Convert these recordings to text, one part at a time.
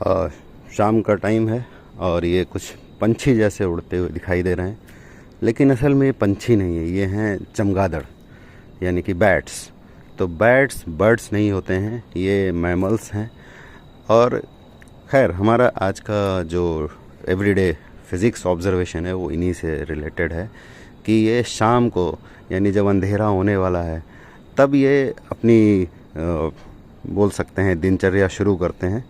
और शाम का टाइम है और ये कुछ पंछी जैसे उड़ते हुए दिखाई दे रहे हैं, लेकिन असल में ये पंछी नहीं है, ये हैं चमगादड़ यानी कि बैट्स। तो बैट्स बर्ड्स नहीं होते हैं, ये मैमल्स हैं। और खैर हमारा आज का जो एवरीडे फिज़िक्स ऑब्जर्वेशन है वो इन्हीं से रिलेटेड है कि ये शाम को यानी जब अंधेरा होने वाला है तब ये अपनी बोल सकते हैं दिनचर्या शुरू करते हैं।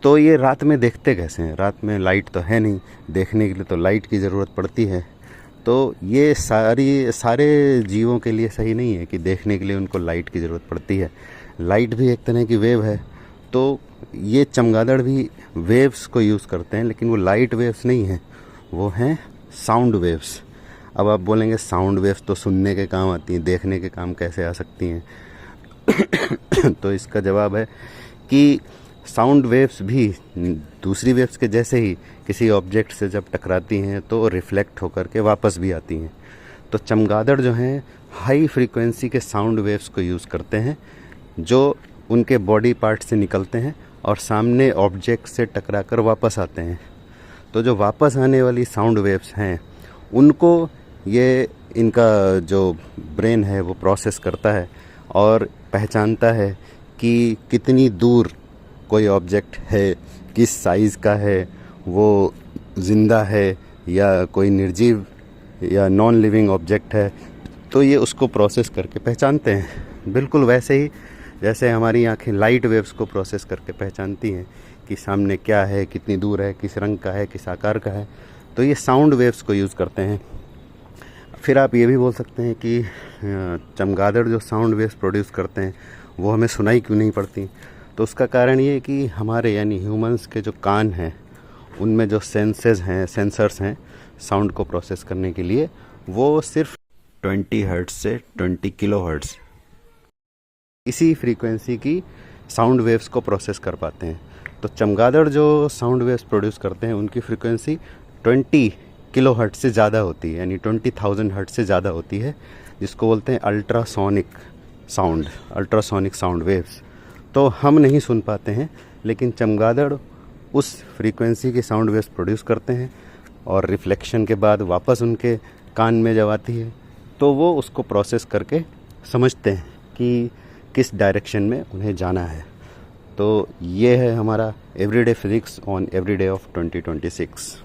तो ये रात में देखते कैसे हैं? रात में लाइट तो है नहीं, देखने के लिए तो लाइट की ज़रूरत पड़ती है। तो ये सारे जीवों के लिए सही नहीं है कि देखने के लिए उनको लाइट की ज़रूरत पड़ती है। लाइट भी एक तरह की वेव है, तो ये चमगादड़ भी वेव्स को यूज़ करते हैं, लेकिन वो लाइट वेव्स नहीं हैं, वो हैं साउंड वेव्स। अब आप बोलेंगे साउंड वेव्स तो सुनने के काम आती हैं, देखने के काम कैसे आ सकती हैं? तो इसका जवाब है कि साउंड वेव्स भी दूसरी वेव्स के जैसे ही किसी ऑब्जेक्ट से जब टकराती हैं तो रिफ्लेक्ट होकर के वापस भी आती हैं। तो चमगादड़ जो हैं हाई फ्रीक्वेंसी के साउंड वेव्स को यूज़ करते हैं, जो उनके बॉडी पार्ट से निकलते हैं और सामने ऑब्जेक्ट से टकराकर वापस आते हैं। तो जो वापस आने वाली साउंड वेव्स हैं उनको ये इनका जो ब्रेन है वो प्रोसेस करता है और पहचानता है कि कितनी दूर कोई ऑब्जेक्ट है, किस साइज़ का है, वो ज़िंदा है या कोई निर्जीव या नॉन लिविंग ऑब्जेक्ट है। तो ये उसको प्रोसेस करके पहचानते हैं, बिल्कुल वैसे ही जैसे हमारी आंखें लाइट वेव्स को प्रोसेस करके पहचानती हैं कि सामने क्या है, कितनी दूर है, किस रंग का है, किस आकार का है। तो ये साउंड वेव्स को यूज़ करते हैं। फिर आप ये भी बोल सकते हैं कि चमगादड़ जो साउंड वेव्स प्रोड्यूस करते हैं वो हमें सुनाई क्यों नहीं पड़ती? तो उसका कारण ये है कि हमारे यानी ह्यूमंस के जो कान हैं उनमें जो सेंसर्स हैं साउंड को प्रोसेस करने के लिए, वो सिर्फ 20 हर्ट्ज़ से 20 किलो हर्ट्ज़ इसी फ्रीक्वेंसी की साउंड वेव्स को प्रोसेस कर पाते हैं। तो चमगादड़ जो साउंड वेव्स प्रोड्यूस करते हैं उनकी फ्रीक्वेंसी 20 किलो हर्ट्ज़ से ज़्यादा होती है, यानी 20,000 हर्ट्ज़ से ज़्यादा होती है, जिसको बोलते हैं अल्ट्रासोनिक साउंड वेव्स। तो हम नहीं सुन पाते हैं, लेकिन चमगादड़ उस फ्रीक्वेंसी की साउंड वेव्स प्रोड्यूस करते हैं और रिफ्लेक्शन के बाद वापस उनके कान में जब आती है तो वो उसको प्रोसेस करके समझते हैं कि किस डायरेक्शन में उन्हें जाना है। तो ये है हमारा everyday physics on everyday of 2026।